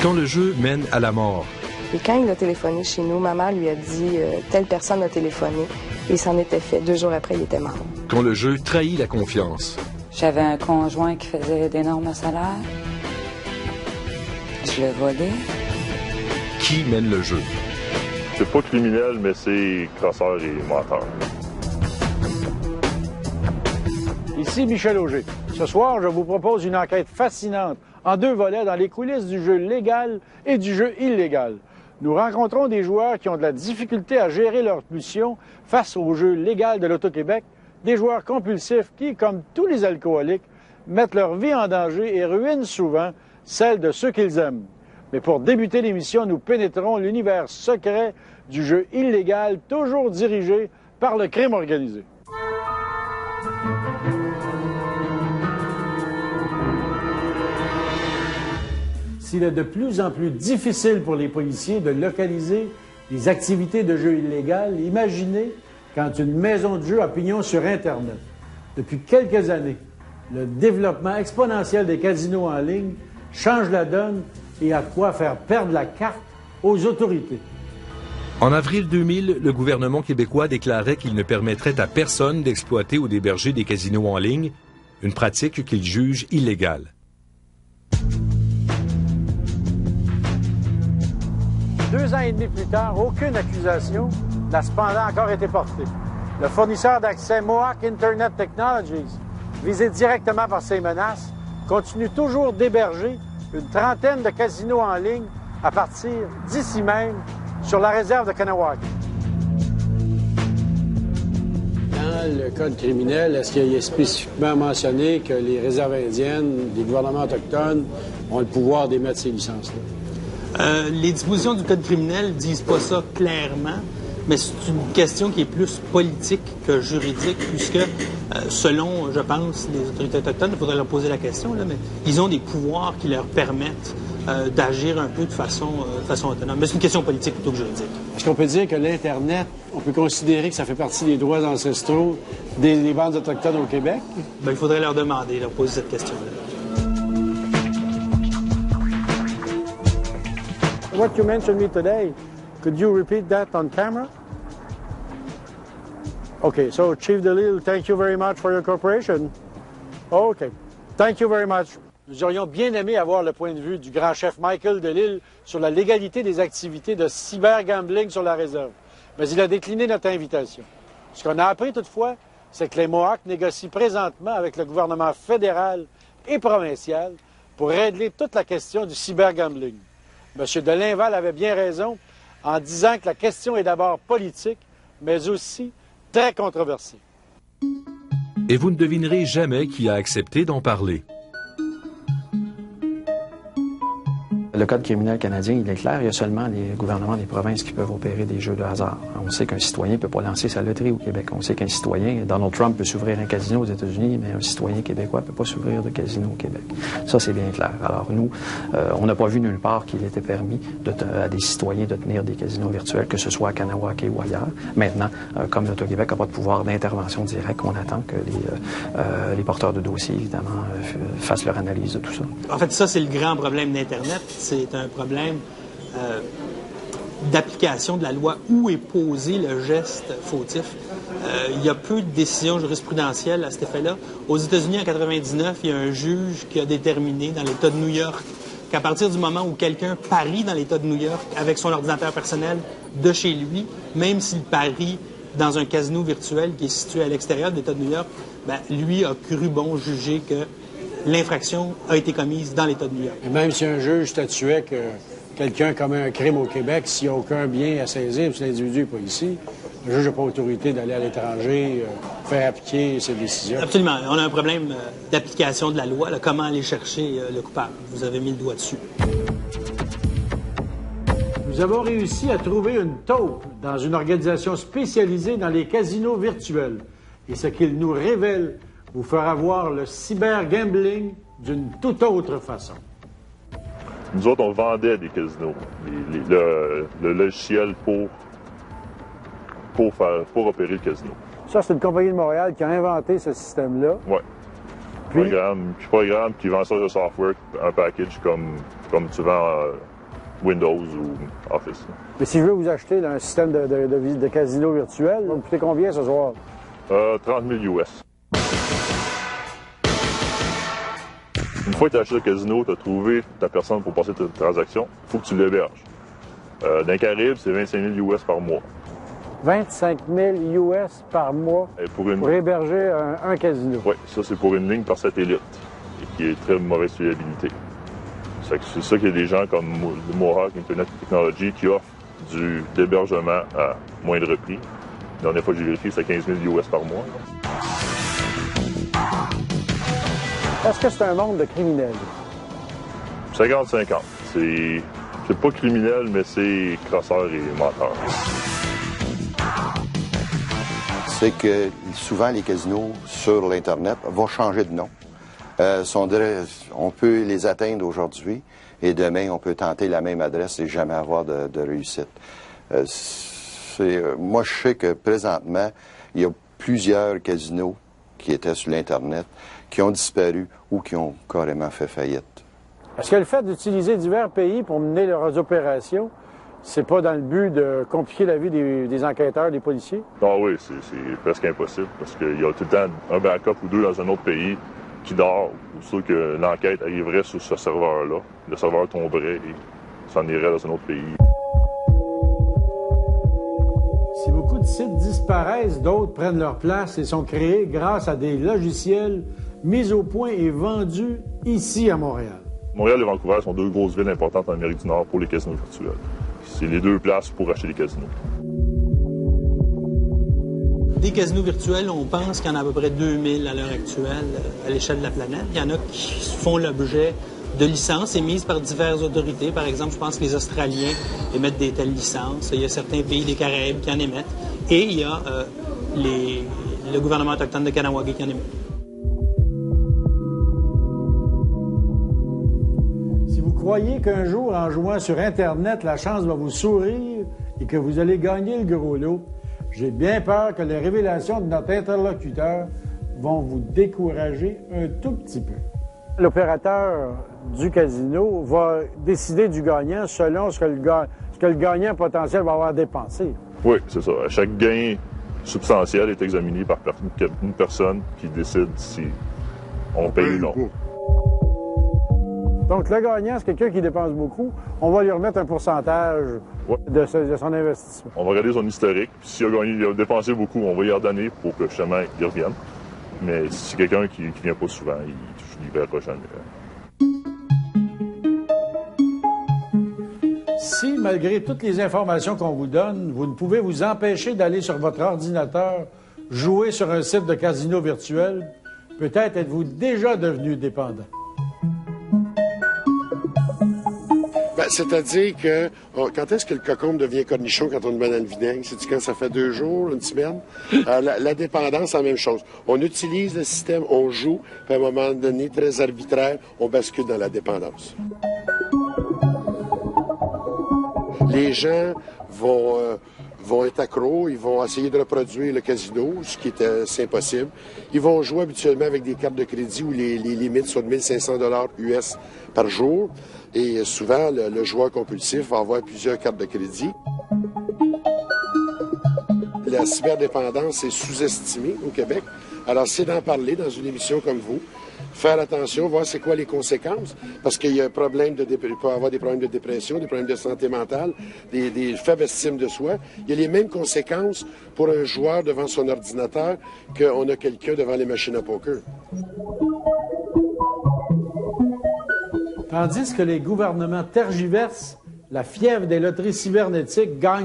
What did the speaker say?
Quand le jeu mène à la mort. Et quand il a téléphoné chez nous, maman lui a dit telle personne a téléphoné et c'en était fait. 2 jours après, il était mort. Quand le jeu trahit la confiance. J'avais un conjoint qui faisait d'énormes salaires. Je le volais. Qui mène le jeu? C'est pas criminel, mais c'est crosseur et menteur. Ici Michel Auger. Ce soir, je vous propose une enquête fascinante en 2 volets dans les coulisses du jeu légal et du jeu illégal. Nous rencontrons des joueurs qui ont de la difficulté à gérer leur pulsion face au jeu légal de l'Auto-Québec, des joueurs compulsifs qui, comme tous les alcooliques, mettent leur vie en danger et ruinent souvent celle de ceux qu'ils aiment. Mais pour débuter l'émission, nous pénétrons l'univers secret du jeu illégal, toujours dirigé par le crime organisé. S'il est de plus en plus difficile pour les policiers de localiser les activités de jeu illégal, imaginez quand une maison de jeu a pignon sur Internet. Depuis quelques années, le développement exponentiel des casinos en ligne change la donne et a de quoi faire perdre la carte aux autorités. En avril 2000, le gouvernement québécois déclarait qu'il ne permettrait à personne d'exploiter ou d'héberger des casinos en ligne, une pratique qu'il juge illégale. 2 ans et demi plus tard, aucune accusation n'a cependant encore été portée. Le fournisseur d'accès Mohawk Internet Technologies, visé directement par ces menaces, continue toujours d'héberger une trentaine de casinos en ligne à partir d'ici même sur la réserve de Kahnawake. Dans le code criminel, est-ce qu'il est spécifiquement mentionné que les réserves indiennes, les gouvernements autochtones ont le pouvoir d'émettre ces licences-là? Les dispositions du code criminel disent pas ça clairement, mais c'est une question qui est plus politique que juridique, puisque selon, je pense, les autorités autochtones, il faudrait leur poser la question, là, mais ils ont des pouvoirs qui leur permettent d'agir un peu de façon autonome. Mais c'est une question politique plutôt que juridique. Est-ce qu'on peut dire que l'Internet, on peut considérer que ça fait partie des droits ancestraux des bandes autochtones au Québec? Bien, il faudrait leur demander, leur poser cette question-là. What you mentioned me today, could you repeat that on camera? Okay, so Chief DeLille, thank you very much for your cooperation. Okay, thank you very much. Nous aurions bien aimé avoir le point de vue du grand chef Michael DeLille sur la légalité des activités de cybergambling sur la réserve, mais il a décliné notre invitation. Ce qu'on a appris toutefois, c'est que les Mohawks négocient présentement avec le gouvernement fédéral et provincial pour régler toute la question du cybergambling. M. de Linval avait bien raison en disant que la question est d'abord politique, mais aussi très controversée. Et vous ne devinerez jamais qui a accepté d'en parler. Le Code criminel canadien, il est clair, il y a seulement les gouvernements des provinces qui peuvent opérer des jeux de hasard. On sait qu'un citoyen ne peut pas lancer sa loterie au Québec. On sait qu'un citoyen, Donald Trump peut s'ouvrir un casino aux États-Unis, mais un citoyen québécois ne peut pas s'ouvrir de casino au Québec. Ça, c'est bien clair. Alors nous, on n'a pas vu nulle part qu'il était permis à des citoyens de tenir des casinos virtuels, que ce soit à Kahnawake ou ailleurs. Maintenant, comme l'Auto-Québec n'a pas de pouvoir d'intervention directe, on attend que les porteurs de dossiers, évidemment, fassent leur analyse de tout ça. En fait, ça, c'est le grand problème d'Internet. C'est un problème d'application de la loi. Où est posé le geste fautif? Il y a peu de décisions jurisprudentielles à cet effet-là. Aux États-Unis, en 1999, il y a un juge qui a déterminé dans l'État de New York qu'à partir du moment où quelqu'un parie dans l'État de New York avec son ordinateur personnel de chez lui, même s'il parie dans un casino virtuel qui est situé à l'extérieur de l'État de New York, ben, lui a cru bon juger que l'infraction a été commise dans l'État de New York. Et même si un juge statuait que quelqu'un commet un crime au Québec, s'il n'y a aucun bien à saisir, si l'individu n'est pas ici, le juge n'a pas autorité d'aller à l'étranger, faire appliquer ses décisions. Absolument. On a un problème d'application de la loi, là, comment aller chercher le coupable. Vous avez mis le doigt dessus. Nous avons réussi à trouver une taupe dans une organisation spécialisée dans les casinos virtuels. Et ce qu'il nous révèle vous fera voir le cybergambling d'une toute autre façon. Nous autres, on vendait des casinos, le logiciel pour opérer le casino. Ça, c'est une compagnie de Montréal qui a inventé ce système-là. Oui. Programme qui vend ça de software, un package comme tu vends Windows ou Office. Mais si je veux vous acheter là, un système de casino virtuel, ça va me coûter combien ce soir? 30 000 US. Une fois que tu as acheté le casino, tu as trouvé ta personne pour passer ta transaction, il faut que tu l'héberges. Dans les Caraïbes, c'est 25 000 US par mois. 25 000 US par mois pour héberger un casino. Oui, ça c'est pour une ligne par satellite, et qui est très mauvaise fiabilité. C'est ça qu'il y a des gens comme Mohawk Internet Technology qui offrent d'hébergement à moindre prix. La dernière fois que j'ai vérifié, c'est 15 000 US par mois. Est-ce que c'est un monde de criminels? 50-50. C'est pas criminel, mais c'est crasseur et menteur. C'est que souvent les casinos sur l'Internet vont changer de nom. On peut les atteindre aujourd'hui et demain on peut tenter la même adresse et jamais avoir de réussite. Moi je sais que présentement il y a plusieurs casinos qui étaient sur l'Internet qui ont disparu ou qui ont carrément fait faillite. Est-ce que le fait d'utiliser divers pays pour mener leurs opérations, c'est pas dans le but de compliquer la vie des enquêteurs, des policiers? Ah oui, c'est presque impossible parce qu'il y a tout le temps un backup ou deux dans un autre pays qui dort, ou sûr que l'enquête arriverait sur ce serveur-là. Le serveur tomberait et s'en irait dans un autre pays. Si beaucoup de sites disparaissent, d'autres prennent leur place et sont créés grâce à des logiciels mis au point et vendus ici à Montréal. Montréal et Vancouver sont deux grosses villes importantes en Amérique du Nord pour les casinos virtuels. C'est les deux places pour acheter des casinos. Des casinos virtuels, on pense qu'il y en a à peu près 2000 à l'heure actuelle à l'échelle de la planète. Il y en a qui font l'objet de licences émises par diverses autorités. Par exemple, je pense que les Australiens émettent des telles licences. Il y a certains pays des Caraïbes qui en émettent. Et il y a le gouvernement autochtone de Kahnawake qui en émet. Si vous croyez qu'un jour, en jouant sur Internet, la chance va vous sourire et que vous allez gagner le gros lot, j'ai bien peur que les révélations de notre interlocuteur vont vous décourager un tout petit peu. L'opérateur du casino va décider du gagnant selon ce que le gagnant potentiel va avoir dépensé. Oui, c'est ça. Chaque gain substantiel est examiné par une personne qui décide si on paye ou non. Donc, le gagnant, c'est quelqu'un qui dépense beaucoup. On va lui remettre un pourcentage de son investissement. On va regarder son historique. Puis s'il a dépensé beaucoup, on va y redonner pour que justement il revienne. Mais si c'est quelqu'un qui vient pas souvent, il ne verra jamais. Si, malgré toutes les informations qu'on vous donne, vous ne pouvez vous empêcher d'aller sur votre ordinateur jouer sur un site de casino virtuel, peut-être êtes-vous déjà devenu dépendant. C'est-à-dire que, quand est-ce que le cocombe devient cornichon quand on le met dans le vinaigre? C'est-tu quand ça fait 2 jours, une semaine? La dépendance, c'est la même chose. On utilise le système, on joue, puis à un moment donné, très arbitraire, on bascule dans la dépendance. Les gens vont être accros, ils vont essayer de reproduire le casino, ce qui est assez impossible. Ils vont jouer habituellement avec des cartes de crédit où les limites sont de 1 500 $ US par jour. Et souvent, le joueur compulsif va avoir plusieurs cartes de crédit. La cyberdépendance est sous-estimée au Québec. Alors, c'est d'en parler dans une émission comme vous. Faire attention, voir c'est quoi les conséquences, parce qu'il y a un problème il peut y avoir des problèmes de dépression, des problèmes de santé mentale, des faibles estimes de soi. Il y a les mêmes conséquences pour un joueur devant son ordinateur qu'on a quelqu'un devant les machines à poker. Tandis que les gouvernements tergiversent, la fièvre des loteries cybernétiques gagne